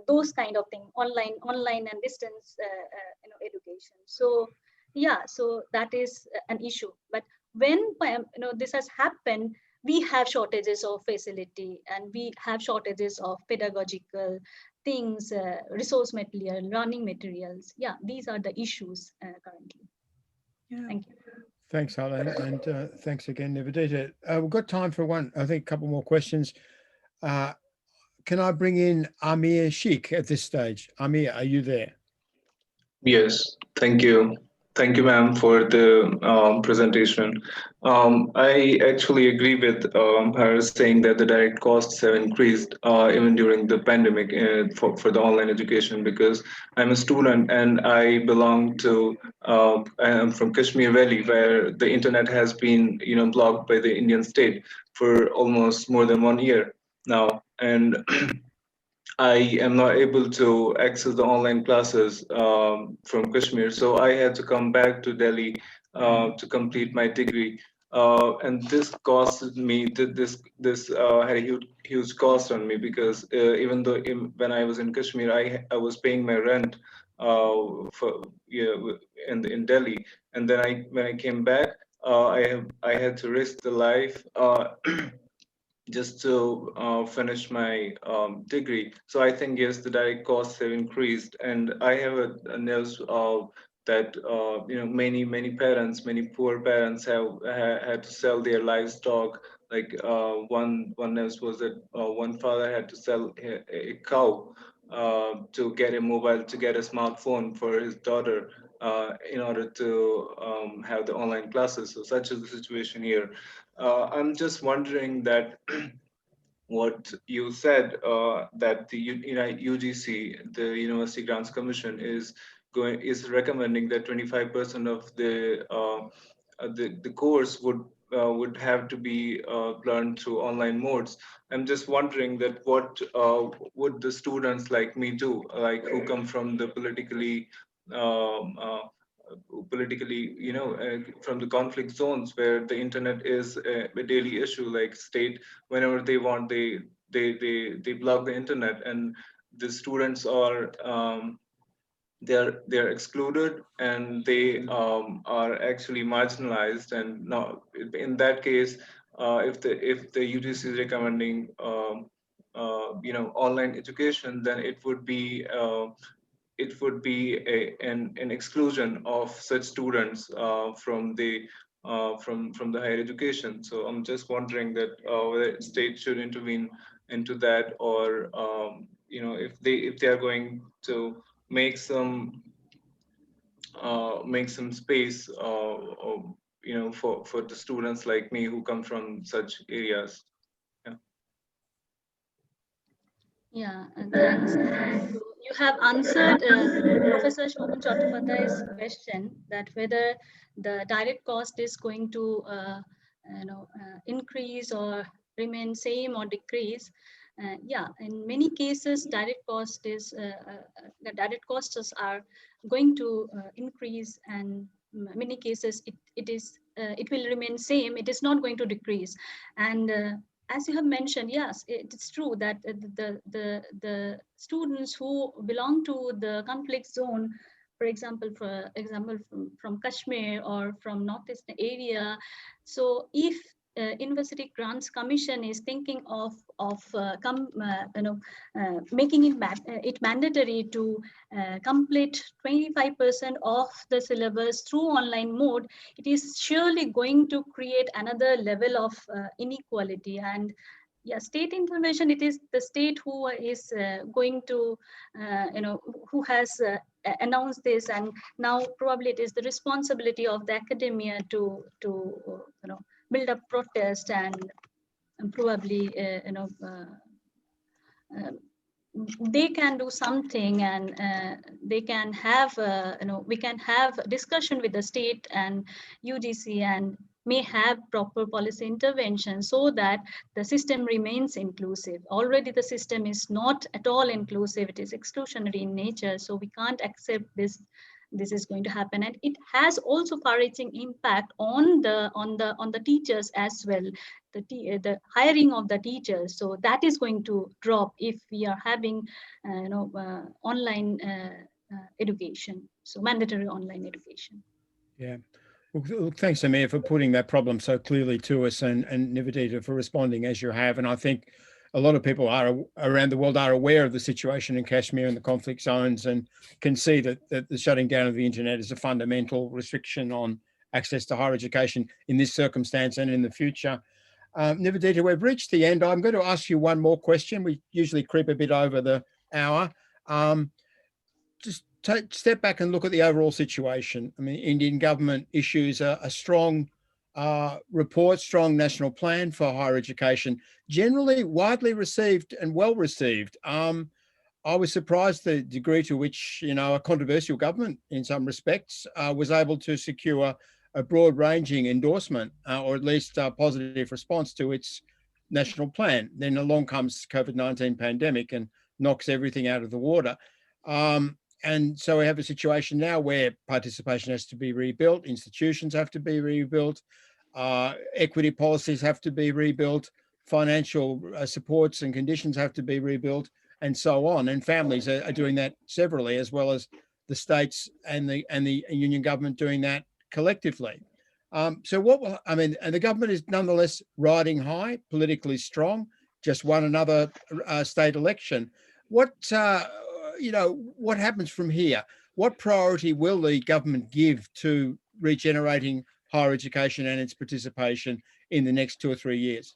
those kind of things, online and distance education. So yeah, so that is an issue. But when this has happened, we have shortages of facility, and we have shortages of pedagogical things, resource material, learning materials. Yeah, these are the issues currently. Yeah. Thank you. Thanks, Harlan, and thanks again, Nivedita. We've got time for a couple more questions. Can I bring in Amir Sheikh at this stage? Amir, are you there? Yes, thank you. Thank you, ma'am, for the presentation. I actually agree with her saying that the direct costs have increased even during the pandemic for the online education, because I'm a student and I belong to, I'm from Kashmir Valley, where the internet has been, blocked by the Indian state for almost more than 1 year now. And I am not able to access the online classes from Kashmir, so I had to come back to Delhi to complete my degree, and this costed me. This had a huge cost on me, because even though when I was in Kashmir, I was paying my rent in Delhi, and then when I came back, I had to risk the life. Just to finish my degree. So I think, yes, the direct costs have increased. And I have a news that many parents, many poor parents have had to sell their livestock. Like one news was that one father had to sell a cow to get a smartphone for his daughter in order to have the online classes. So such is the situation here. I'm just wondering that what you said, that the UGC, the University Grants Commission, is recommending that 25% of the course would have to be learned through online modes. I'm just wondering that what would the students like me do, like who come from the politically from the conflict zones, where the internet is a daily issue. Like state, whenever they want, they block the internet, and the students are they're excluded, and they are actually marginalized. And now in that case, if the UGC is recommending online education, then it would be an exclusion of such students from the higher education. So I'm just wondering that whether state should intervene into that, or if they are going to make some space for the students like me who come from such areas. Yeah, and thanks. So you have answered Professor Shoman Chattopadhyay's question that whether the direct cost is going to increase or remain same or decrease. Yeah, in many cases, direct cost is the direct costs are going to increase, and in many cases it will remain same. It is not going to decrease, and as you have mentioned, yes, it's true that the students who belong to the conflict zone, for example, from Kashmir or from northeastern area, so if University Grants Commission is thinking of making it mandatory to complete 25% of the syllabus through online mode, it is surely going to create another level of inequality. And yeah, state intervention, it is the state who is going to who has announced this, and now probably it is the responsibility of the academia to build up protest and probably they can do something, and they can have we can have a discussion with the state and UGC and may have proper policy intervention so that the system remains inclusive. Already the system is not at all inclusive, it is exclusionary in nature, so we can't accept this is going to happen. And it has also far-reaching impact on the teachers as well, the hiring of the teachers. So that is going to drop if we are having online education, so mandatory online education. Yeah. Well, thanks, Amir, for putting that problem so clearly to us, and Nivedita for responding as you have. And I think a lot of people around the world are aware of the situation in Kashmir and the conflict zones, and can see that the shutting down of the internet is a fundamental restriction on access to higher education in this circumstance and in the future. Nivedita, we've reached the end. I'm going to ask you one more question. We usually creep a bit over the hour. Just step back and look at the overall situation. I mean, Indian government issues a strong report, strong national plan for higher education, generally widely received and well received. I was surprised the degree to which, a controversial government in some respects was able to secure a broad-ranging endorsement, or at least a positive response to its national plan. Then along comes COVID-19 pandemic and knocks everything out of the water. And so we have a situation now where participation has to be rebuilt, institutions have to be rebuilt, equity policies have to be rebuilt, financial supports and conditions have to be rebuilt, and so on. And families are doing that severally, as well as the states and the union government doing that collectively. So and the government is nonetheless riding high, politically strong, just won another state election. What happens from here? What priority will the government give to regenerating higher education and its participation in the next 2 or 3 years?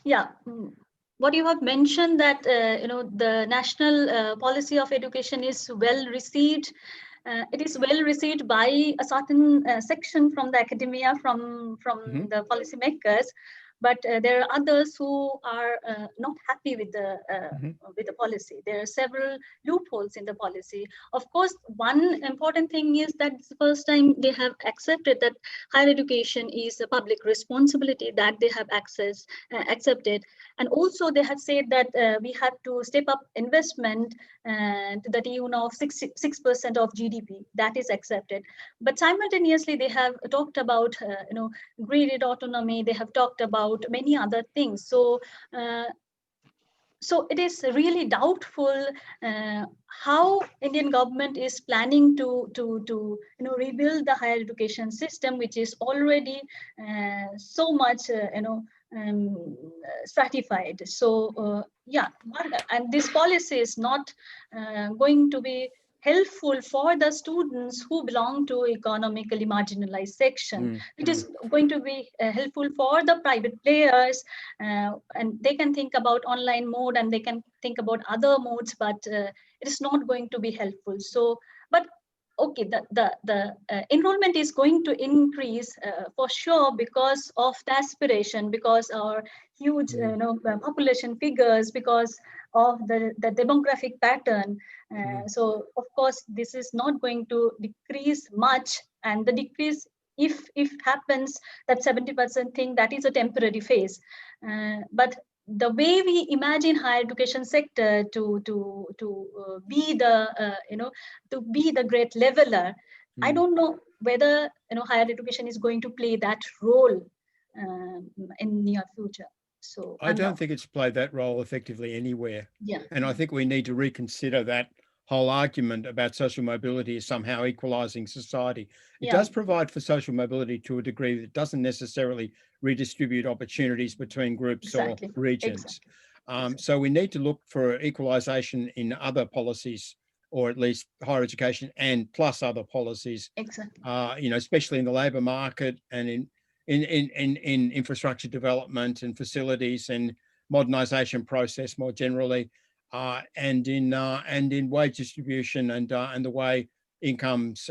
Yeah, what you have mentioned that the national policy of education is well received. It is well received by a certain section from the academia, from the policymakers. But there are others who are not happy with the policy. There are several loopholes in the policy. Of course, one important thing is that it's the first time they have accepted that higher education is a public responsibility, that they have accepted. And also they have said that we have to step up investment to the tune of 6% of GDP. That is accepted. But simultaneously, they have talked about graded autonomy. They have talked about many other things. So so it is really doubtful how Indian government is planning to rebuild the higher education system, which is already so much stratified. So yeah, and this policy is not going to be helpful for the students who belong to economically marginalized section. It is going to be helpful for the private players, and they can think about online mode and they can think about other modes, but it is not going to be helpful. So, but okay, the enrollment is going to increase for sure because of the aspiration, because our huge population figures, because of the demographic pattern. So of course this is not going to decrease much, and the decrease, if happens, that 70% thing, that is a temporary phase. But the way we imagine higher education sector to be the to be the great leveler, I don't know whether higher education is going to play that role in near future. So I don't think it's played that role effectively anywhere. Yeah. And I think we need to reconsider that whole argument about social mobility as somehow equalizing society. It does provide for social mobility to a degree that doesn't necessarily redistribute opportunities between groups or regions. So we need to look for equalization in other policies, or at least higher education and plus other policies. Especially in the labour market and in infrastructure development and facilities and modernisation process more generally, and in wage distribution and the way incomes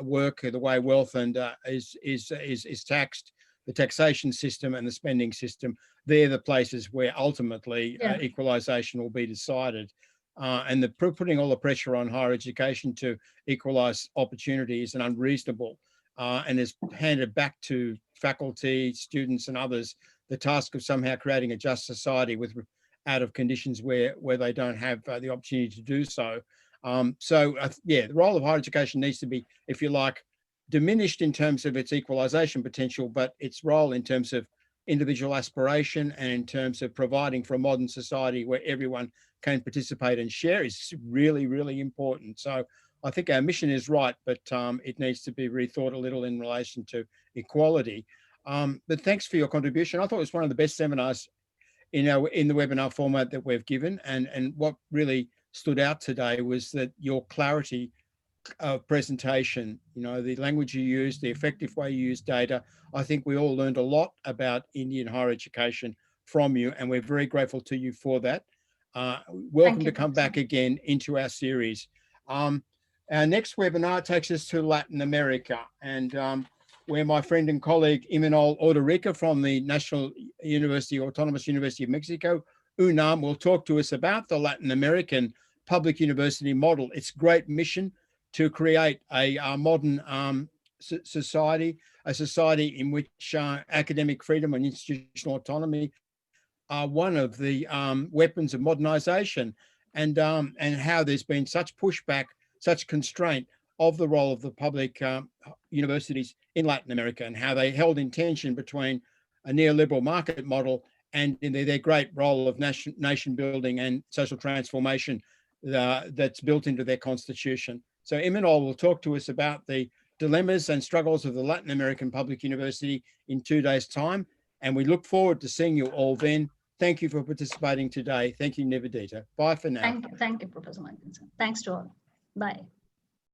work, the way wealth is taxed, the taxation system and the spending system. They're the places where ultimately equalisation will be decided. And putting all the pressure on higher education to equalise opportunity is unreasonable, and is handed back to faculty, students and others the task of somehow creating a just society out of conditions where they don't have the opportunity to do so. The role of higher education needs to be, if you like, diminished in terms of its equalisation potential, but its role in terms of individual aspiration and in terms of providing for a modern society where everyone can participate and share is really, really important. So I think our mission is right, but it needs to be rethought a little in relation to equality. But thanks for your contribution. I thought it was one of the best seminars in the webinar format that we've given. And what really stood out today was that your clarity of presentation, the language you use, the effective way you use data. I think we all learned a lot about Indian higher education from you, and we're very grateful to you for that. Welcome to come back again into our series. Our next webinar takes us to Latin America, and where my friend and colleague Imanol Ordorica from the National University, Autonomous University of Mexico, UNAM, will talk to us about the Latin American public university model, its great mission to create a modern society, a society in which academic freedom and institutional autonomy are one of the weapons of modernization, and how there's been such pushback, such constraint of the role of the public universities in Latin America, and how they held in tension between a neoliberal market model and in their great role of nation building and social transformation that's built into their constitution. So Imanol will talk to us about the dilemmas and struggles of the Latin American public university in 2 days' time, and we look forward to seeing you all then. Thank you for participating today. Thank you, Nivedita. Bye for now. Thank you, Professor Martinson. Thanks to all. Bye.